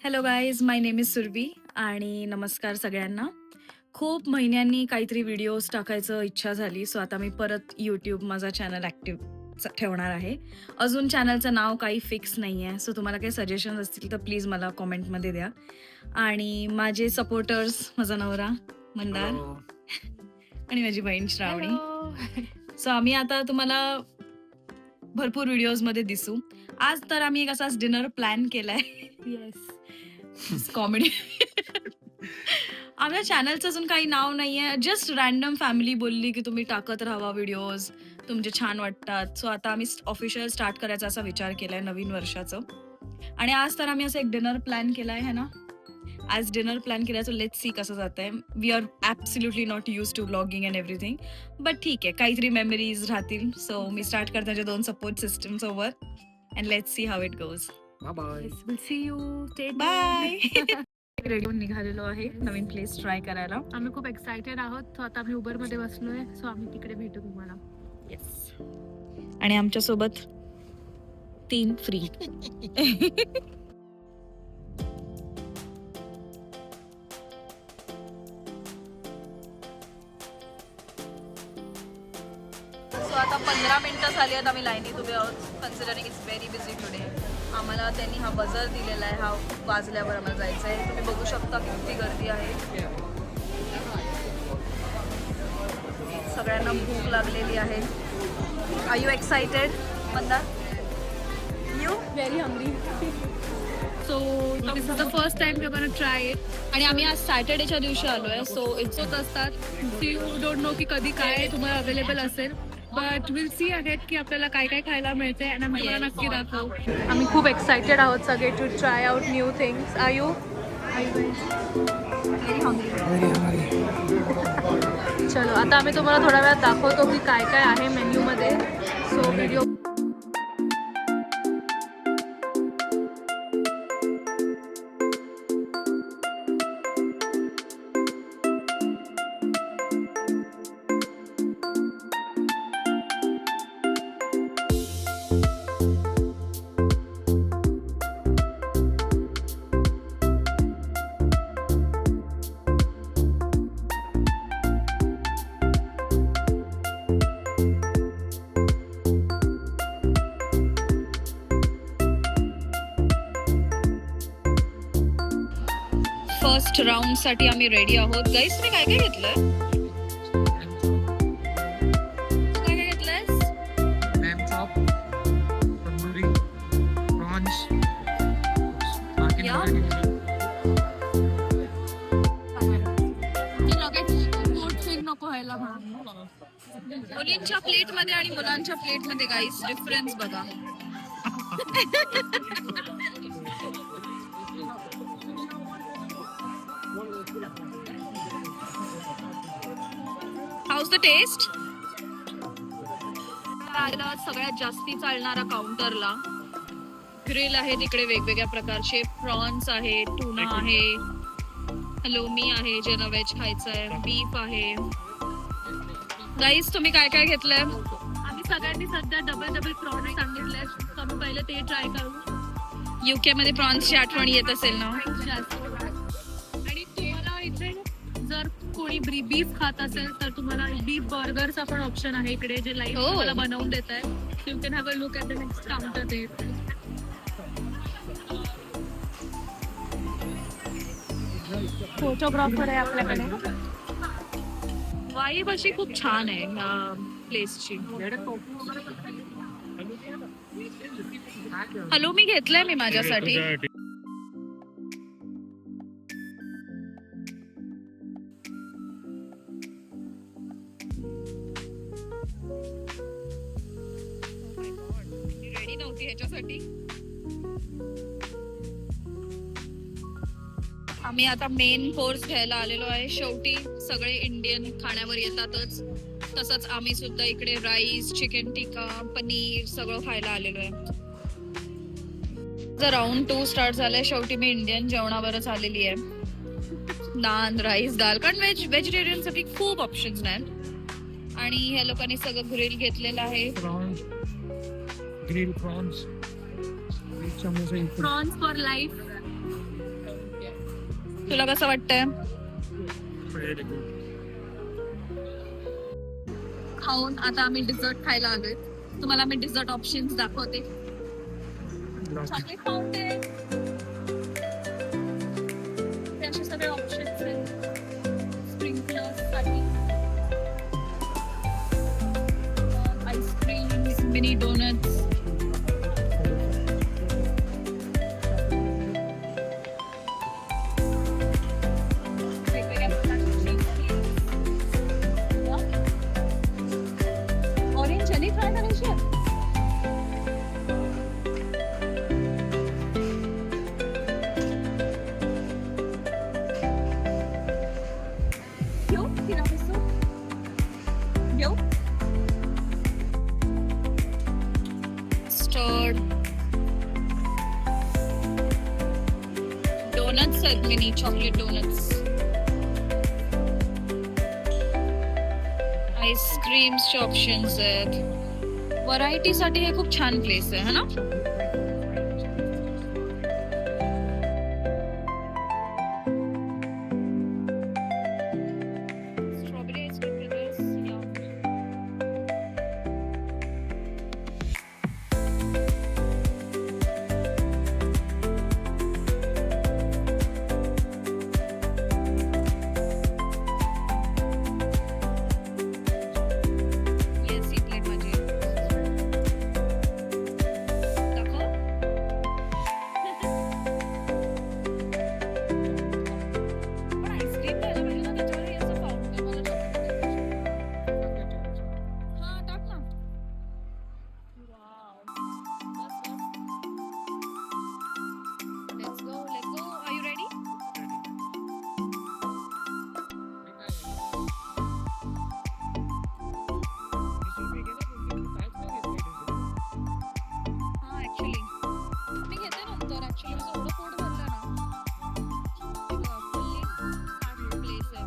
Hello guys, my name is Surabhi आणि नमस्कार सगळ्यांना. खूप महिन्यांनी काहीतरी व्हिडिओज टाकायचं इच्छा झाली, सो आता मी परत यूट्यूब माझा चॅनल ॲक्टिव्ह ठेवणार आहे. अजून चॅनलचं नाव काही फिक्स नाही आहे, सो तुम्हाला काही सजेशन असतील तर प्लीज मला कॉमेंटमध्ये द्या. आणि माझे सपोर्टर्स, माझा नवरा मंदार हॅलो. आणि माझी बहीण श्रावणी. हॅलो. सो आम्ही आता तुम्हाला भरपूर व्हिडिओजमध्ये दिसू. आज तर आम्ही एक असाच डिनर प्लॅन केलाय. येस. कॉमेडी. आमच्या चॅनलचं अजून काही नाव नाहीये, जस्ट रॅन्डम फॅमिली बोलली की तुम्ही टाकत राहावा व्हिडिओज, तुमचे छान वाटतात. सो आता आम्ही ऑफिशियल स्टार्ट करायचा असा विचार केलाय नवीन वर्षाचं. आणि आज तर आम्ही असं एक डिनर प्लॅन केलाय है ना. आज डिनर प्लॅन केलाय, सो लेट्स सी कसं जातंय. We are absolutely not use to vlogging and everything, but ठीक आहे, काहीतरी मेमरीज राहतील. सो मी स्टार्ट करते माझ्या 2 सपोर्ट सिस्टम सोबत and let's see how it goes. Bye bye. Yes, we'll see you. Take bye. care. Ready होऊन निघालेलो आहे नवीन प्लेस ट्राय करायला. आम्ही खूप एक्साइटेड आहोत. सो आता आम्ही उबर मध्ये बसलोय. सो आम्ही तिकडे भेटू तुम्हाला. येस. आणि आमच्या सोबत 3 फ्री. सो आता 15 मिनिटं झाली आहेत आम्ही लाईनीत उभे आहोत. Considering it's very busy today. आम्हाला त्यांनी हा बजर दिलेला आहे, हा वाजल्यावर आम्हाला जायचं आहे. तुम्ही बघू शकता किती गर्दी आहे. सगळ्यांना भूक लागलेली आहे. Are you excited Mandar? You? Very hungry. So this is the first time we're gonna try it. आणि आम्ही आज सॅटर्डेच्या दिवशी आलोय, सो इट्स होत असतात. यू डोंट नो की कधी काय तुम्हाला अवेलेबल असेल. बट विल सी अहेड की आपल्याला काय काय खायला मिळते आणि आम्ही तुम्हाला नक्की दाखवू. आम्ही खूप एक्साइटेड आहोत सगळे to try out new things. Are you? Very hungry. चलो आता आम्ही तुम्हाला थोड्या वेळात दाखवतो की काय काय आहे मेन्यूमध्ये. सो व्हिडिओ फर्स्ट राऊंड साठी आम्ही रेडी आहोत. गाईस, तुम्ही काय काय घेतलंय? तू काय काय घेतलंयस? Lamb chop, tandoori, prawns. बाकी Yeah. नवीन. नको व्हायला. मुलींच्या प्लेट मध्ये आणि मुलांच्या प्लेट मध्ये गाईस डिफरन्स बघा. How's the taste? आला सगळ्यात जास्ती चालणारा काउंटरला. ग्रिल आहे तिकडे वेगवेगळ्या प्रकारचे. प्रॉन्स आहे, टुना आहे, हलोमी आहे, ज्यांना व्हेज खायचं आहे, बीफ आहे. गाईस, तुम्ही काय काय घेतलंय? आम्ही सगळ्यांनी सध्या डबल प्रॉन्स सांगितले. तर आम्ही पहिले ते ट्राय करू. युके मध्ये प्रॉन्सची आठवण येत असेल ना? आणि तुम्हाला इथे जर कोणी बीफ खात असेल तर तुम्हाला बीफ बर्गरचा पण ऑप्शन आहे इकडे, जे लाईव्ह Oh. तुम्हाला बनवून देत आहे. You can have a look at the next counter ते. फोटोग्राफर आहे आपल्याकडे. वाईब अशी खूप छान आहे प्लेसची. हॅलो, मी घेतलंय मी माझ्यासाठी. रेडी नव्हती ह्याच्यासाठी. आम्ही आता मेन कोर्स घ्यायला आलेलो आहे. शेवटी सगळे इंडियन खाण्यावर येतातच, तसंच आम्ही सुद्धा इकडे राईस, चिकन टिक्का, पनीर सगळं खायला आलेलो आहे. राऊंड 2 स्टार्ट झालाय. शेवटी मी इंडियन जेवणावरच आलेली आहे. नान, राईस, दाल, कारण व्हेजिटेरियन साठी खूप ऑप्शन्स नाहीत. आणि ह्या लोकांनी सगळं ग्रिल घेतलेलं आहे. Prawns, grilled prawns. Samosas. Prawns for life. तुला कसं वाटतंय? Very good. खाऊन आता आम्ही डिझर्ट खायला आलोय. तुम्हाला मी डिझर्ट ऑप्शन्स दाखवते. चॉकलेट फाउंटेन, ते असे सगळे ऑप्शन्स आहेत स्प्रिंकलर्ससाठी. Ice cream, mini donuts. वेगवेगळ्या प्रकारचे ऑरेंज जेली ट्राय करायची आहे? घेऊ तिरामिसू? घेऊ? स्टर्ड डोनट्स आहेत, मिनी चॉकलेट डोनट्स. आईस्क्रीम्सचे ऑप्शन्स आहेत. व्हरायटीसाठी हे खूप छान प्लेस आहे, है ना? स्ट्रॉबेरी आईस्क्रीम येस, ही प्लेट माझी आहे. दाखव. पण आईस्क्रीम द्यायला पाहिजे ना त्याच्यावर, हे असं fountain वालं chocolate द्यायला पाहिजे. हा, टाक ना. Wow. Bus, bus. Let's go, let's go. Are you ready? हा, ऍक्च्युली मी घेते नंतर. ऍक्च्युली माझं एवढं पोट भरलं ना. फुल्ली पॅक्ड प्लेस आहे.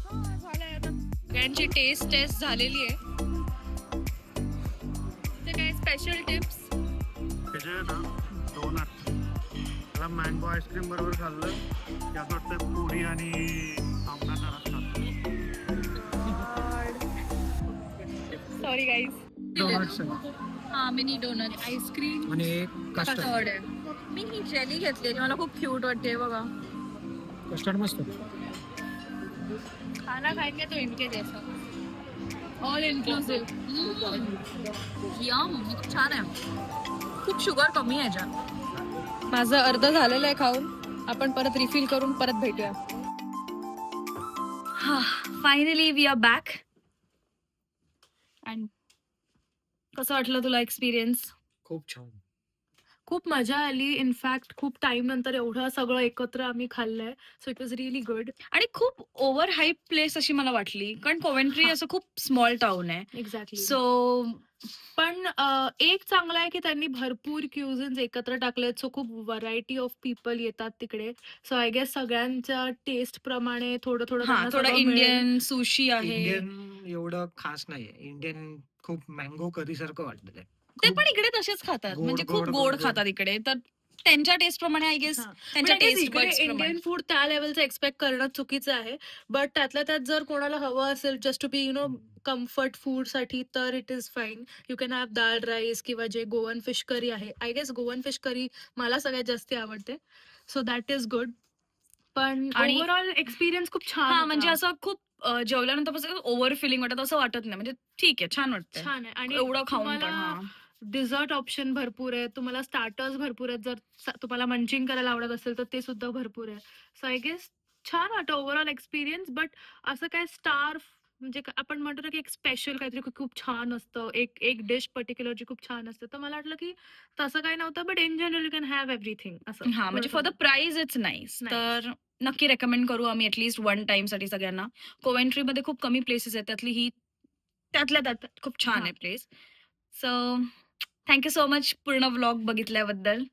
हा, झालंय आता. सगळ्यांची टेस्ट झालेली आहे. ते काय स्पेशल टिप्स? त्याचे ना डोनट त्याला मँगो आईस्क्रीम बरोबर खाल्लं की असं वाटतं पुरी आणि आंबा सॉरी गाईज. डोनट्स हा, मिनी डोनट. आईस्क्रीम आणि एक कस्टर्ड. कस्टर्ड आहे. मी ही जेली घेतलेली, मला खूप क्यूट वाटते बघा. कस्टर्ड मस्त. खाना खाएंगे तो इनके जैसा. All inclusive. यम, खूप छान आहे. खूप शुगर कमी आहे याच्यात. माझं अर्ध झालेलं आहे खाऊन. आपण परत रिफिल करून परत भेटूया. हा, finally we are back. And कसं वाटलं तुला एक्सपिरियन्स? खूप छान. खूप मजा आली. इनफॅक्ट खूप टाइम नंतर एवढं सगळं एकत्र आम्ही खाल्लंय. So it was really good. आणि खूप ओव्हर हाईप प्लेस अशी मला वाटली, कारण कोवेंट्री हा. असं खूप स्मॉल टाउन आहे. एक्झॅक्टली. सो पण एक चांगलं आहे की त्यांनी भरपूर क्युझिन्स एकत्र टाकलेत. सो खूप व्हरायटी ऑफ पीपल येतात तिकडे. सो आय गेस सगळ्यांच्या टेस्ट प्रमाणे थोडं थोडं हा, त्यांना थोडं सगळं मिळेल. इंडियन सुशी आहे. इंडियन एवढं खास नाहीये. इंडियन खूप मँगो करी सारखं वाटतं ते. ते खूप पण इकडे तसेच खातात, गोड, म्हणजे खूप गोड, गोड गोड. खातात इकडे. तर त्यांच्या टेस्ट प्रमाणे आय गेस, हा. त्यांच्या पण I guess टेस्ट इकडे बड्स प्रमाणे. इंडियन फूड त्या लेवलचं एक्सपेक्ट करणं चुकीचं आहे. बट त्यातल्या त्यात जर कोणाला हवं असेल just to be comfort food साठी, तर it is fine. You can have dal rice किंवा जे गोवन फिश करी आहे. I guess Goan fish curry मला सगळ्यात जास्त आवडते. So that is good. पण आणि- ओव्हरऑल एक्सपिरियन्स खूप छान हा, होता. म्हणजे असं खूप जेवल्यानंतर ओव्हर फिलिंग वाटत असं वाटत नाही. म्हणजे ठीक आहे, छान वाटतं छान आहे. आणि एवढं खाऊन पण. तुम्हाला हा, डिझर्ट ऑप्शन भरपूर आहे. तुम्हाला स्टार्टर्स भरपूर आहेत. जर तुम्हाला मंचिंग करायला आवडत असेल तर ते सुद्धा भरपूर आहे. सो आय गेस छान वाटतं ओव्हरऑल एक्सपिरियन्स. बट असं काय स्टार म्हणजे आपण म्हणतो ना की एक स्पेशल काहीतरी खूप छान असतं. एक एक डिश पर्टिक्युलर जी खूप छान असते. तर मला वाटलं की तसं काही नव्हतं. But in general you can have everything असं. हा, म्हणजे for the price it's nice. Nice. तर नक्की रेकमेंड करू आम्ही ॲटलीस्ट वन टाइम साठी सगळ्यांना. कोवेंट्रीमध्ये खूप कमी प्लेसेस आहेत, त्यातली ही त्यातल्या त्यात खूप छान हा. आहे place. So thank you so much पूर्ण व्लॉग बघितल्याबद्दल.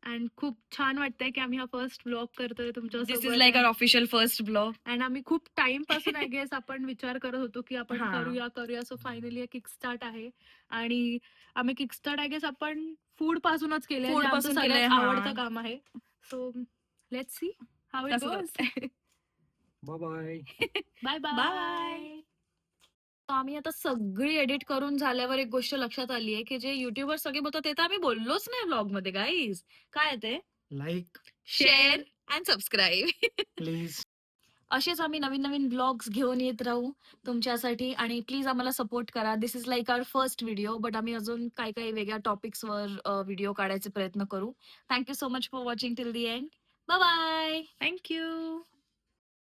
अँड खूप छान वाटतंय की आम्ही हा फर्स्ट ब्लॉग करतोय दिस इज तुमच्यासोबत. Like our official first blog. And आम्ही खूप टाइम पासून आय गेस आपण विचार करत होतो की आपण हा. करूया. सो फायनली किक स्टार्ट आहे. आणि आम्ही किक स्टार्ट आय गेस आपण फूड पासूनच केलंय, Food जे आमचं पासून केलंय, सगळ्यात हा. आवडतं काम आहे. So let's see how it कसं goes. Bye bye bye. Bye. आम्ही आता सगळी एडिट करून झाल्यावर एक गोष्ट लक्षात आली आहे की जे युट्यूबवर सगळे बोलतात ते तर आम्ही बोललोच नाही ब्लॉग मध्ये गाईज. काय आहे ते? Like share and subscribe. Please. असेच आम्ही नवीन नवीन ब्लॉग्स घेऊन येत राहू तुमच्यासाठी आणि प्लीज आम्हाला सपोर्ट करा. This is like our first video, but आम्ही अजून काही काही वेगळ्या टॉपिक्सवर व्हिडिओ काढायचे प्रयत्न करू. Thank you so much for watching till the end. Bye bye. Thank you.